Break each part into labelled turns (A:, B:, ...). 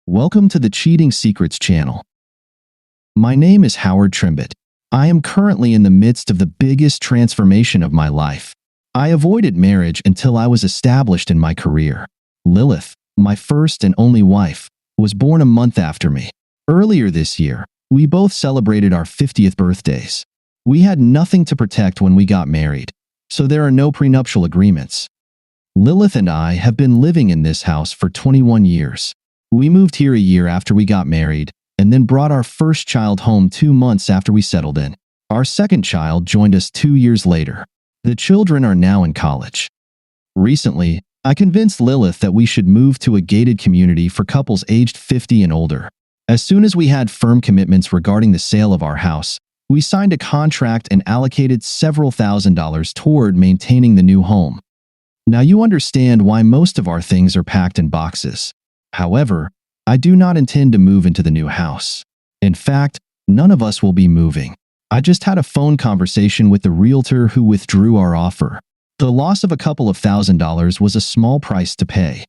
A: Welcome to the Cheating Secrets channel. My name is Howard Trimbitt. I am currently in the midst of the biggest transformation of my life. I avoided marriage until I was established in my career. Lilith, my first and only wife, was born a month after me. Earlier this year, we both celebrated our 50th birthdays. We had nothing to protect when we got married, so there are no prenuptial agreements. Lilith and I have been living in this house for 21 years. We moved here a year after we got married, and then brought our first child home 2 months after we settled in. Our second child joined us 2 years later. The children are now in college. Recently, I convinced Lilith that we should move to a gated community for couples aged 50 and older. As soon as we had firm commitments regarding the sale of our house, we signed a contract and allocated several $1,000s toward maintaining the new home. Now you understand why most of our things are packed in boxes. However, I do not intend to move into the new house. In fact, none of us will be moving. I just had a phone conversation with the realtor who withdrew our offer. The loss of a couple of $1,000s was a small price to pay.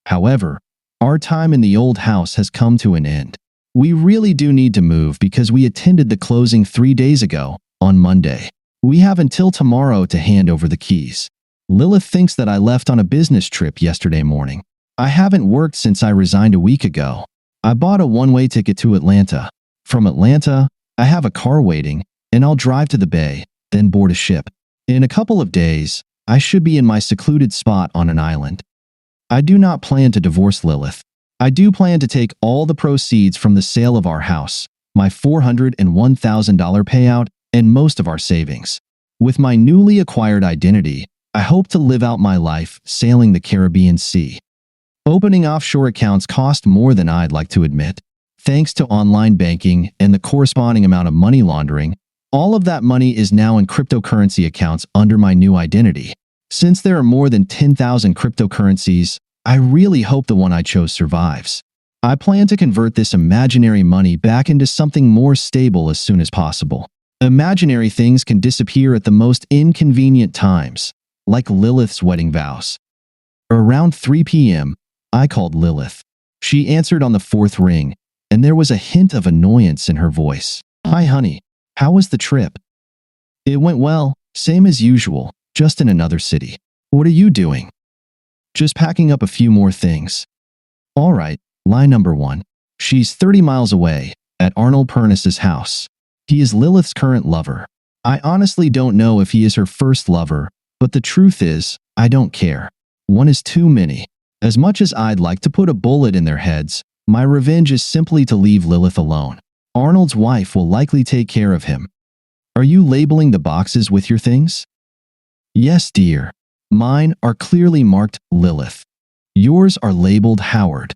A: However, our time in the old house has come to an end. We really do need to move because we attended the closing 3 days ago, on Monday. We have until tomorrow to hand over the keys. Lilith thinks that I left on a business trip yesterday morning. I haven't worked since I resigned a week ago. I bought a one-way ticket to Atlanta. From Atlanta, I have a car waiting, and I'll drive to the bay, then board a ship. In a couple of days, I should be in my secluded spot on an island. I do not plan to divorce Lilith. I do plan to take all the proceeds from the sale of our house, my $401,000 payout, and most of our savings. With my newly acquired identity, I hope to live out my life sailing the Caribbean Sea. Opening offshore accounts cost more than I'd like to admit. Thanks to online banking and the corresponding amount of money laundering, all of that money is now in cryptocurrency accounts under my new identity. Since there are more than 10,000 cryptocurrencies, I really hope the one I chose survives. I plan to convert this imaginary money back into something more stable as soon as possible. Imaginary things can disappear at the most inconvenient times, like Lilith's wedding vows. Around 3 p.m., I called Lilith. She answered on the 4th ring, and there was a hint of annoyance in her voice. "Hi, honey. How was the trip?" "It went well, same as usual, just in another city." "What are you doing?" "Just packing up a few more things." "All right, lie number 1. She's 30 miles away, at Arnold Perniss's house. He is Lilith's current lover. I honestly don't know if he is her first lover, but the truth is, I don't care. One is too many. As much as I'd like to put a bullet in their heads, my revenge is simply to leave Lilith alone. Arnold's wife will likely take care of him. Are you labeling the boxes with your things?" "Yes, dear. Mine are clearly marked Lilith. Yours are labeled Howard.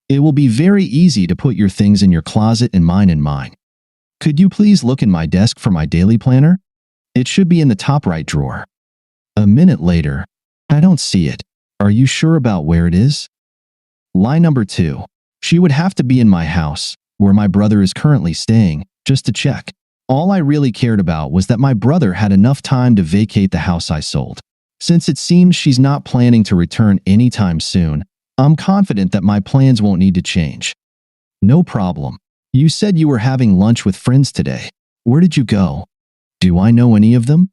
A: It will be very easy to put your things in your closet and mine in mine. Could you please look in my desk for my daily planner? It should be in the top right drawer." A minute later, "I don't see it. Are you sure about where it is?" Lie number 2. She would have to be in my house, where my brother is currently staying, just to check. All I really cared about was that my brother had enough time to vacate the house I sold. Since it seems she's not planning to return anytime soon, I'm confident that my plans won't need to change. "No problem. You said you were having lunch with friends today. Where did you go? Do I know any of them?"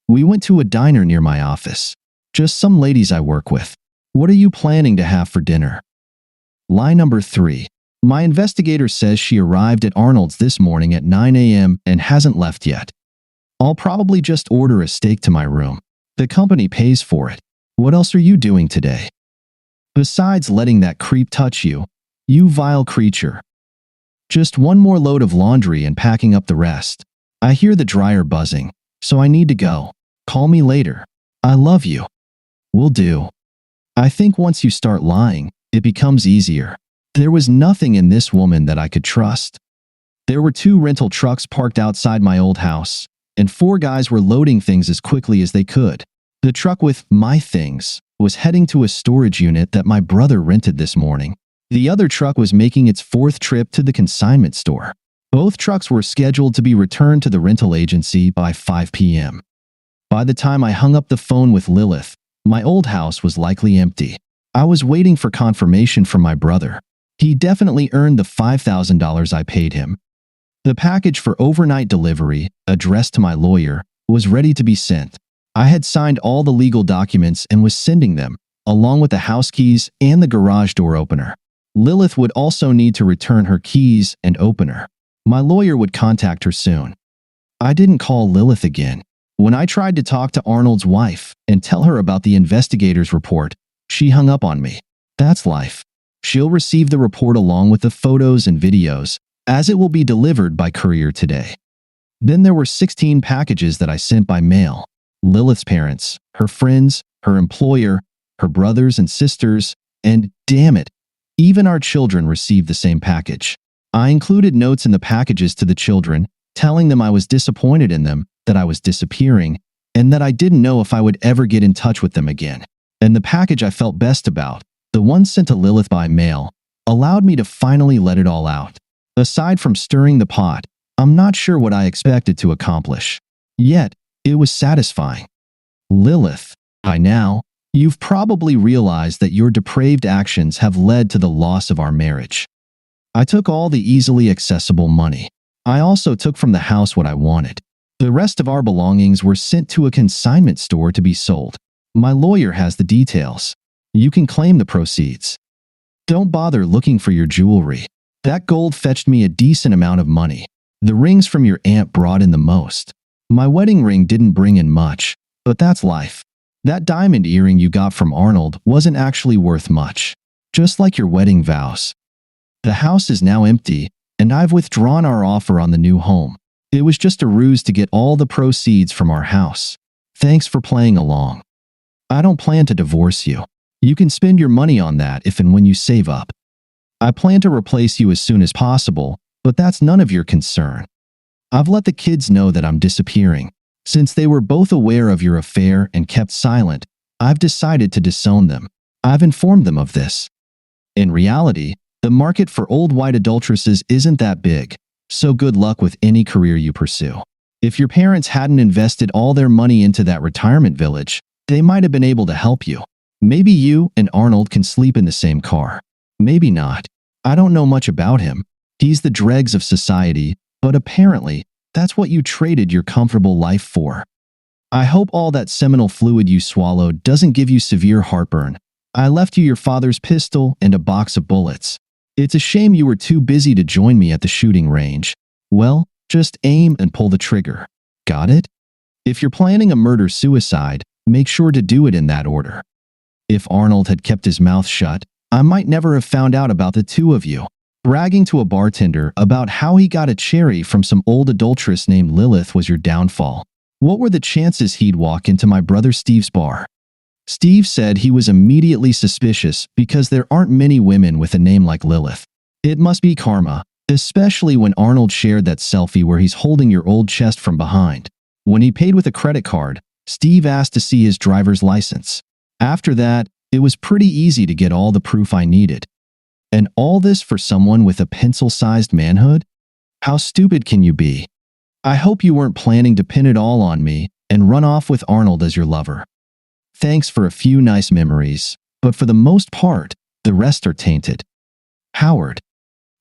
A: "We went to a diner near my office. Just some ladies I work with. What are you planning to have for dinner?" Lie number 3. My investigator says she arrived at Arnold's this morning at 9 a.m. and hasn't left yet. I'll probably just order a steak to my room. The company pays for it. What else are you doing today? Besides letting that creep touch you, you vile creature. Just one more load of laundry and packing up the rest. I hear the dryer buzzing, so I need to go. Call me later. I love you. Will do. I think once you start lying, it becomes easier. There was nothing in this woman that I could trust. There were 2 rental trucks parked outside my old house, and 4 guys were loading things as quickly as they could. The truck with my things was heading to a storage unit that my brother rented this morning. The other truck was making its 4th trip to the consignment store. Both trucks were scheduled to be returned to the rental agency by 5 p.m. By the time I hung up the phone with Lilith, my old house was likely empty. I was waiting for confirmation from my brother. He definitely earned the $5,000 I paid him. The package for overnight delivery, addressed to my lawyer, was ready to be sent. I had signed all the legal documents and was sending them, along with the house keys and the garage door opener. Lilith would also need to return her keys and opener. My lawyer would contact her soon. I didn't call Lilith again. When I tried to talk to Arnold's wife and tell her about the investigator's report, she hung up on me. That's life. She'll receive the report along with the photos and videos, as it will be delivered by courier today. Then there were 16 packages that I sent by mail. Lilith's parents, her friends, her employer, her brothers and sisters, and damn it, even our children received the same package. I included notes in the packages to the children, telling them I was disappointed in them, that I was disappearing, and that I didn't know if I would ever get in touch with them again. And the package I felt best about, the one sent to Lilith by mail, allowed me to finally let it all out. Aside from stirring the pot, I'm not sure what I expected to accomplish. Yet, it was satisfying. Lilith, by now, you've probably realized that your depraved actions have led to the loss of our marriage. I took all the easily accessible money. I also took from the house what I wanted. The rest of our belongings were sent to a consignment store to be sold. My lawyer has the details. You can claim the proceeds. Don't bother looking for your jewelry. That gold fetched me a decent amount of money. The rings from your aunt brought in the most. My wedding ring didn't bring in much, but that's life. That diamond earring you got from Arnold wasn't actually worth much, just like your wedding vows. The house is now empty, and I've withdrawn our offer on the new home. It was just a ruse to get all the proceeds from our house. Thanks for playing along. I don't plan to divorce you. You can spend your money on that if and when you save up. I plan to replace you as soon as possible, but that's none of your concern. I've let the kids know that I'm disappearing. Since they were both aware of your affair and kept silent, I've decided to disown them. I've informed them of this. In reality, the market for old white adulteresses isn't that big, so good luck with any career you pursue. If your parents hadn't invested all their money into that retirement village, they might have been able to help you. Maybe you and Arnold can sleep in the same car. Maybe not. I don't know much about him. He's the dregs of society, but apparently, that's what you traded your comfortable life for. I hope all that seminal fluid you swallowed doesn't give you severe heartburn. I left you your father's pistol and a box of bullets. It's a shame you were too busy to join me at the shooting range. Well, just aim and pull the trigger. Got it? If you're planning a murder-suicide, make sure to do it in that order. If Arnold had kept his mouth shut, I might never have found out about the two of you. Bragging to a bartender about how he got a cherry from some old adulteress named Lilith was your downfall. What were the chances he'd walk into my brother Steve's bar? Steve said he was immediately suspicious because there aren't many women with a name like Lilith. It must be karma, especially when Arnold shared that selfie where he's holding your old chest from behind. When he paid with a credit card, Steve asked to see his driver's license. After that, it was pretty easy to get all the proof I needed. And all this for someone with a pencil-sized manhood? How stupid can you be? I hope you weren't planning to pin it all on me and run off with Arnold as your lover. Thanks for a few nice memories, but for the most part, the rest are tainted. Howard.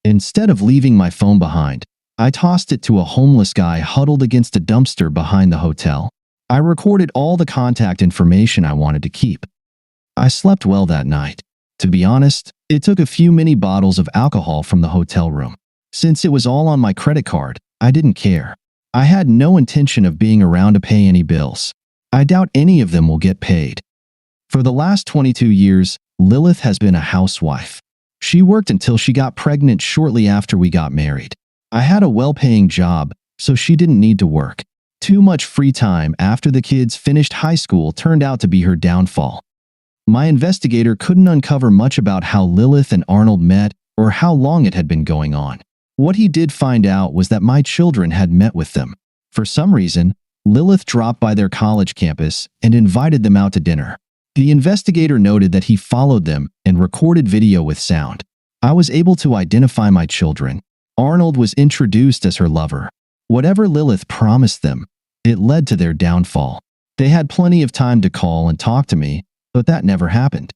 A: Instead of leaving my phone behind, I tossed it to a homeless guy huddled against a dumpster behind the hotel. I recorded all the contact information I wanted to keep. I slept well that night. To be honest, it took a few mini bottles of alcohol from the hotel room. Since it was all on my credit card, I didn't care. I had no intention of being around to pay any bills. I doubt any of them will get paid. For the last 22 years, Lilith has been a housewife. She worked until she got pregnant shortly after we got married. I had a well-paying job, so she didn't need to work. Too much free time after the kids finished high school turned out to be her downfall. My investigator couldn't uncover much about how Lilith and Arnold met or how long it had been going on. What he did find out was that my children had met with them. For some reason, Lilith dropped by their college campus and invited them out to dinner. The investigator noted that he followed them and recorded video with sound. I was able to identify my children. Arnold was introduced as her lover. Whatever Lilith promised them, it led to their downfall. They had plenty of time to call and talk to me, but that never happened.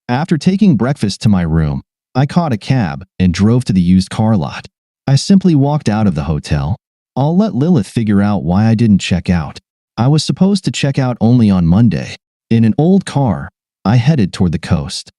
A: After taking breakfast to my room, I caught a cab and drove to the used car lot. I simply walked out of the hotel. I'll let Lilith figure out why I didn't check out. I was supposed to check out only on Monday. In an old car, I headed toward the coast.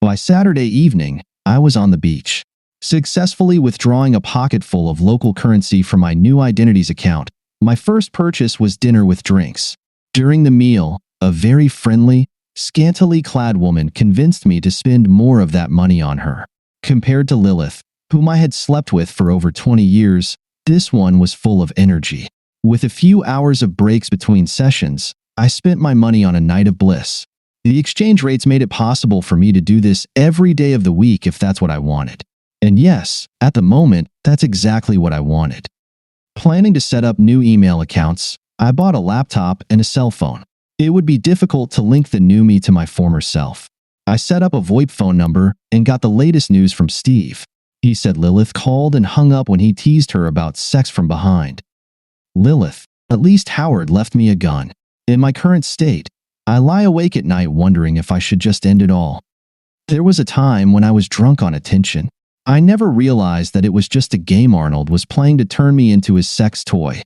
A: By Saturday evening, I was on the beach, successfully withdrawing a pocketful of local currency from my new identities account. My first purchase was dinner with drinks. During the meal, a very friendly, scantily clad woman convinced me to spend more of that money on her. Compared to Lilith, whom I had slept with for over 20 years, this one was full of energy. With a few hours of breaks between sessions, I spent my money on a night of bliss. The exchange rates made it possible for me to do this every day of the week if that's what I wanted. And yes, at the moment, that's exactly what I wanted. Planning to set up new email accounts, I bought a laptop and a cell phone. It would be difficult to link the new me to my former self. I set up a VoIP phone number and got the latest news from Steve. He said Lilith called and hung up when he teased her about sex from behind. Lilith, at least Howard left me a gun. In my current state, I lie awake at night wondering if I should just end it all. There was a time when I was drunk on attention. I never realized that it was just a game Arnold was playing to turn me into his sex toy.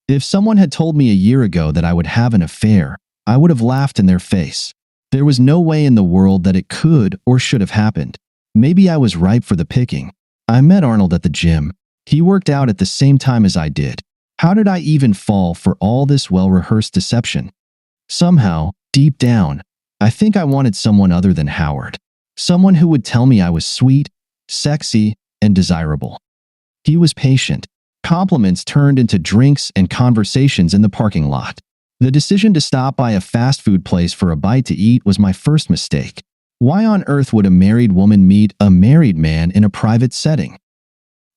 A: If someone had told me a year ago that I would have an affair, I would have laughed in their face. There was no way in the world that it could or should have happened. Maybe I was ripe for the picking. I met Arnold at the gym. He worked out at the same time as I did. How did I even fall for all this well-rehearsed deception? Somehow, deep down, I think I wanted someone other than Howard. Someone who would tell me I was sweet, sexy, and desirable. He was patient. Compliments turned into drinks and conversations in the parking lot. The decision to stop by a fast food place for a bite to eat was my first mistake. Why on earth would a married woman meet a married man in a private setting?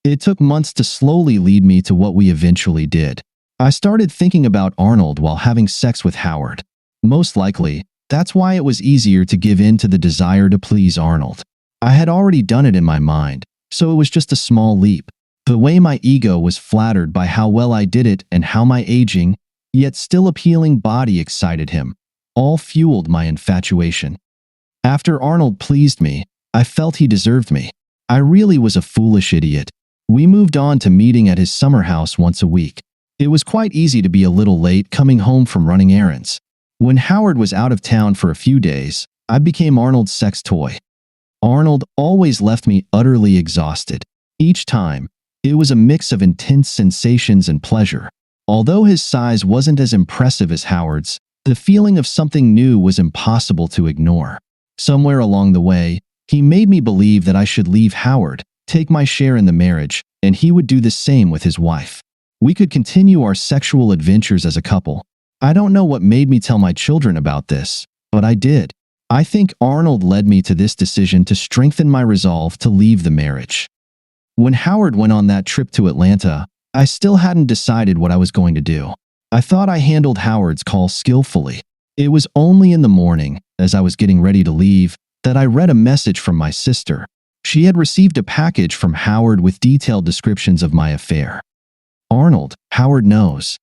A: It took months to slowly lead me to what we eventually did. I started thinking about Arnold while having sex with Howard. Most likely, that's why it was easier to give in to the desire to please Arnold. I had already done it in my mind, so it was just a small leap. The way my ego was flattered by how well I did it and how my aging, yet still appealing body excited him, all fueled my infatuation. After Arnold pleased me, I felt he deserved me. I really was a foolish idiot. We moved on to meeting at his summer house once a week. It was quite easy to be a little late coming home from running errands. When Howard was out of town for a few days, I became Arnold's sex toy. Arnold always left me utterly exhausted. Each time, it was a mix of intense sensations and pleasure. Although his size wasn't as impressive as Howard's, the feeling of something new was impossible to ignore. Somewhere along the way, he made me believe that I should leave Howard, take my share in the marriage, and he would do the same with his wife. We could continue our sexual adventures as a couple. I don't know what made me tell my children about this, but I did. I think Arnold led me to this decision to strengthen my resolve to leave the marriage. When Howard went on that trip to Atlanta, I still hadn't decided what I was going to do. I thought I handled Howard's call skillfully. It was only in the morning, as I was getting ready to leave, that I read a message from my sister. She had received a package from Howard with detailed descriptions of my affair. Arnold, Howard knows.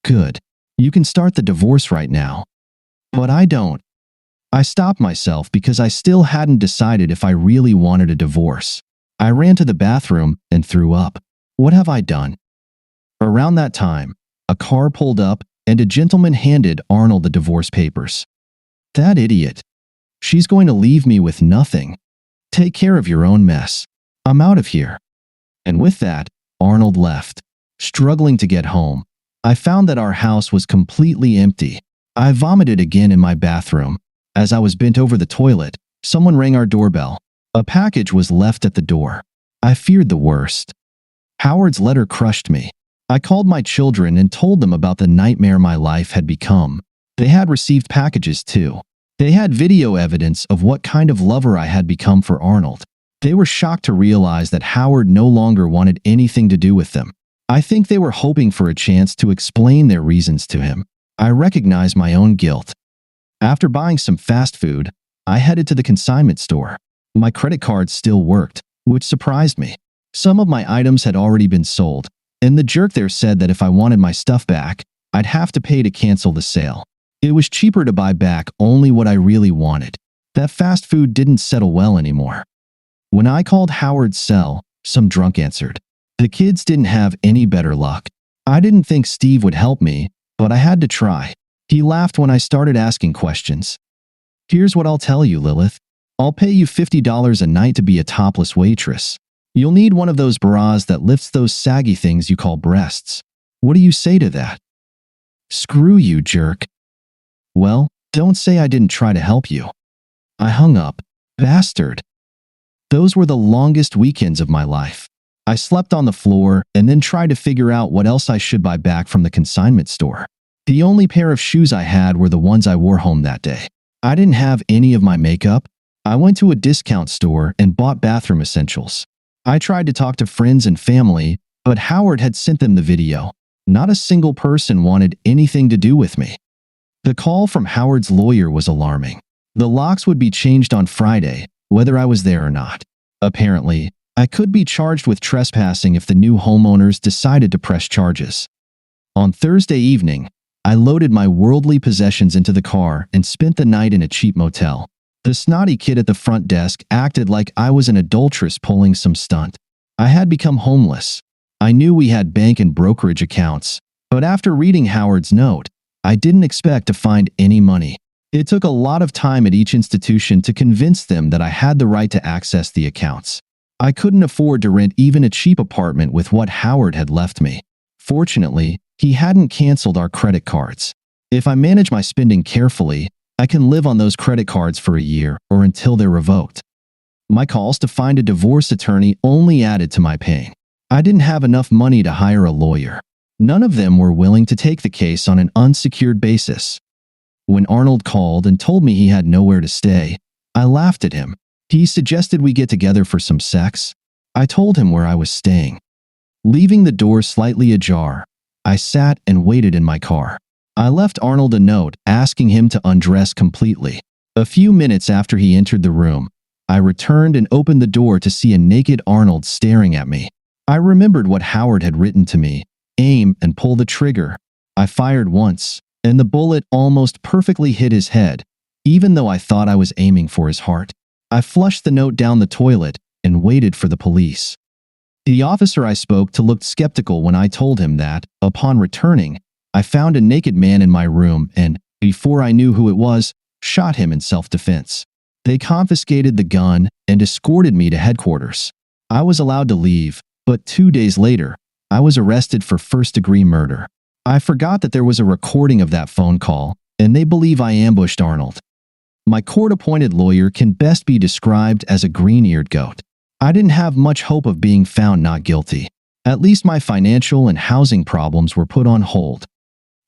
A: Good. You can start the divorce right now. But I don't. I stopped myself because I still hadn't decided if I really wanted a divorce. I ran to the bathroom and threw up. What have I done? Around that time, a car pulled up and a gentleman handed Arnold the divorce papers. That idiot. She's going to leave me with nothing. Take care of your own mess. I'm out of here. And with that, Arnold left. Struggling to get home, I found that our house was completely empty. I vomited again in my bathroom. As I was bent over the toilet, someone rang our doorbell. A package was left at the door. I feared the worst. Howard's letter crushed me. I called my children and told them about the nightmare my life had become. They had received packages too. They had video evidence of what kind of lover I had become for Arnold. They were shocked to realize that Howard no longer wanted anything to do with them. I think they were hoping for a chance to explain their reasons to him. I recognized my own guilt. After buying some fast food, I headed to the consignment store. My credit card still worked, which surprised me. Some of my items had already been sold, and the jerk there said that if I wanted my stuff back, I'd have to pay to cancel the sale. It was cheaper to buy back only what I really wanted. That fast food didn't settle well anymore. When I called Howard's cell, some drunk answered. The kids didn't have any better luck. I didn't think Steve would help me, but I had to try. He laughed when I started asking questions. Here's what I'll tell you, Lilith. I'll pay you $50 a night to be a topless waitress. You'll need one of those bras that lifts those saggy things you call breasts. What do you say to that? Screw you, jerk. Well, don't say I didn't try to help you. I hung up. Bastard. Those were the longest weekends of my life. I slept on the floor and then tried to figure out what else I should buy back from the consignment store. The only pair of shoes I had were the ones I wore home that day. I didn't have any of my makeup. I went to a discount store and bought bathroom essentials. I tried to talk to friends and family, but Howard had sent them the video. Not a single person wanted anything to do with me. The call from Howard's lawyer was alarming. The locks would be changed on Friday, whether I was there or not. Apparently, I could be charged with trespassing if the new homeowners decided to press charges. On Thursday evening, I loaded my worldly possessions into the car and spent the night in a cheap motel. The snotty kid at the front desk acted like I was an adulteress pulling some stunt. I had become homeless. I knew we had bank and brokerage accounts, but after reading Howard's note, I didn't expect to find any money. It took a lot of time at each institution to convince them that I had the right to access the accounts. I couldn't afford to rent even a cheap apartment with what Howard had left me. Fortunately, he hadn't canceled our credit cards. If I manage my spending carefully, I can live on those credit cards for a year or until they're revoked. My calls to find a divorce attorney only added to my pain. I didn't have enough money to hire a lawyer. None of them were willing to take the case on an unsecured basis. When Arnold called and told me he had nowhere to stay, I laughed at him. He suggested we get together for some sex. I told him where I was staying. Leaving the door slightly ajar, I sat and waited in my car. I left Arnold a note asking him to undress completely. A few minutes after he entered the room, I returned and opened the door to see a naked Arnold staring at me. I remembered what Howard had written to me. Aim and pull the trigger. I fired once, and the bullet almost perfectly hit his head, even though I thought I was aiming for his heart. I flushed the note down the toilet and waited for the police. The officer I spoke to looked skeptical when I told him that, upon returning, I found a naked man in my room and, before I knew who it was, shot him in self-defense. They confiscated the gun and escorted me to headquarters. I was allowed to leave, but 2 days later, I was arrested for first-degree murder. I forgot that there was a recording of that phone call, and they believe I ambushed Arnold. My court-appointed lawyer can best be described as a green-eared goat. I didn't have much hope of being found not guilty. At least my financial and housing problems were put on hold.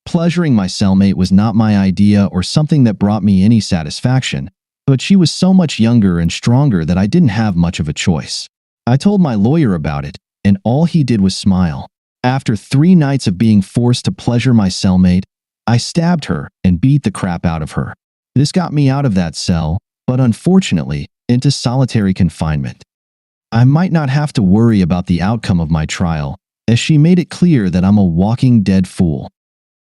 A: Pleasuring my cellmate was not my idea or something that brought me any satisfaction, but she was so much younger and stronger that I didn't have much of a choice. I told my lawyer about it, and all he did was smile. After 3 nights of being forced to pleasure my cellmate, I stabbed her and beat the crap out of her. This got me out of that cell, but unfortunately, into solitary confinement. I might not have to worry about the outcome of my trial, as she made it clear that I'm a walking dead fool.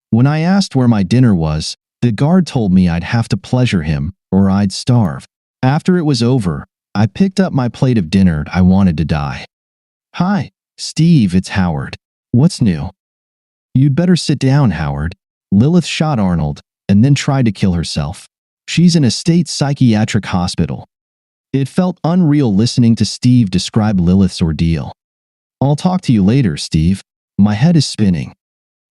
A: When I asked where my dinner was, the guard told me I'd have to pleasure him or I'd starve. After it was over, I picked up my plate of dinner. I wanted to die. Hi, Steve, it's Howard. What's new? You'd better sit down, Howard. Lilith shot Arnold and then tried to kill herself. She's in a state psychiatric hospital. It felt unreal listening to Steve describe Lilith's ordeal. I'll talk to you later, Steve. My head is spinning.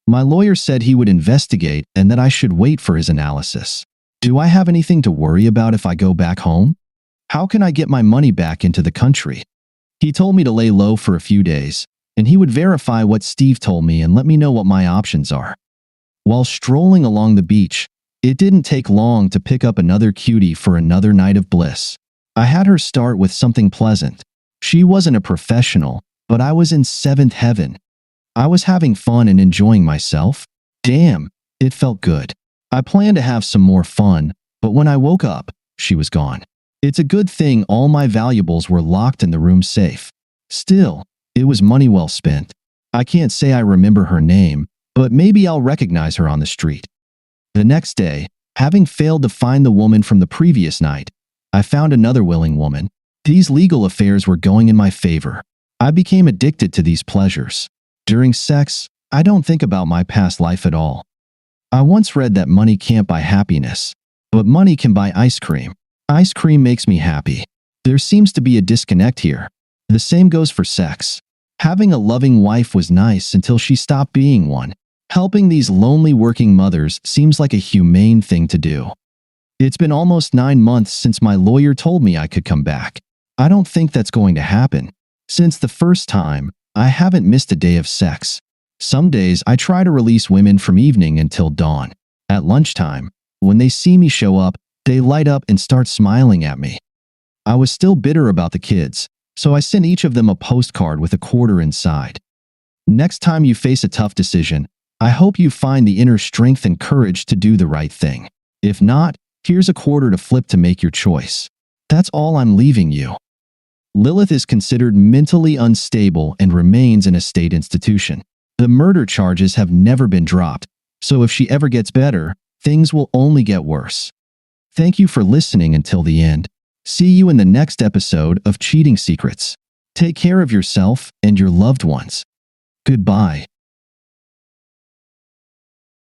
A: My lawyer said he would investigate and that I should wait for his analysis. Do I have anything to worry about if I go back home? How can I get my money back into the country? He told me to lay low for a few days, and he would verify what Steve told me and let me know what my options are. While strolling along the beach, it didn't take long to pick up another cutie for another night of bliss. I had her start with something pleasant. She wasn't a professional, but I was in 7th heaven. I was having fun and enjoying myself. Damn, it felt good. I planned to have some more fun, but when I woke up, she was gone. It's a good thing all my valuables were locked in the room safe. Still, it was money well spent. I can't say I remember her name, but maybe I'll recognize her on the street. The next day, having failed to find the woman from the previous night, I found another willing woman. These legal affairs were going in my favor. I became addicted to these pleasures. During sex, I don't think about my past life at all. I once read that money can't buy happiness, but money can buy ice cream. Ice cream makes me happy. There seems to be a disconnect here. The same goes for sex. Having a loving wife was nice until she stopped being one. Helping these lonely working mothers seems like a humane thing to do. It's been almost 9 months since my lawyer told me I could come back. I don't think that's going to happen. Since the first time, I haven't missed a day of sex. Some days I try to release women from evening until dawn. At lunchtime, when they see me show up, they light up and start smiling at me. I was still bitter about the kids, so I sent each of them a postcard with a quarter inside. Next time you face a tough decision, I hope you find the inner strength and courage to do the right thing. If not, here's a quarter to flip to make your choice. That's all I'm leaving you. Lilith is considered mentally unstable and remains in a state institution. The murder charges have never been dropped, so if she ever gets better, things will only get worse. Thank you for listening until the end. See you in the next episode of Cheating Secrets. Take care of yourself and your loved ones. Goodbye.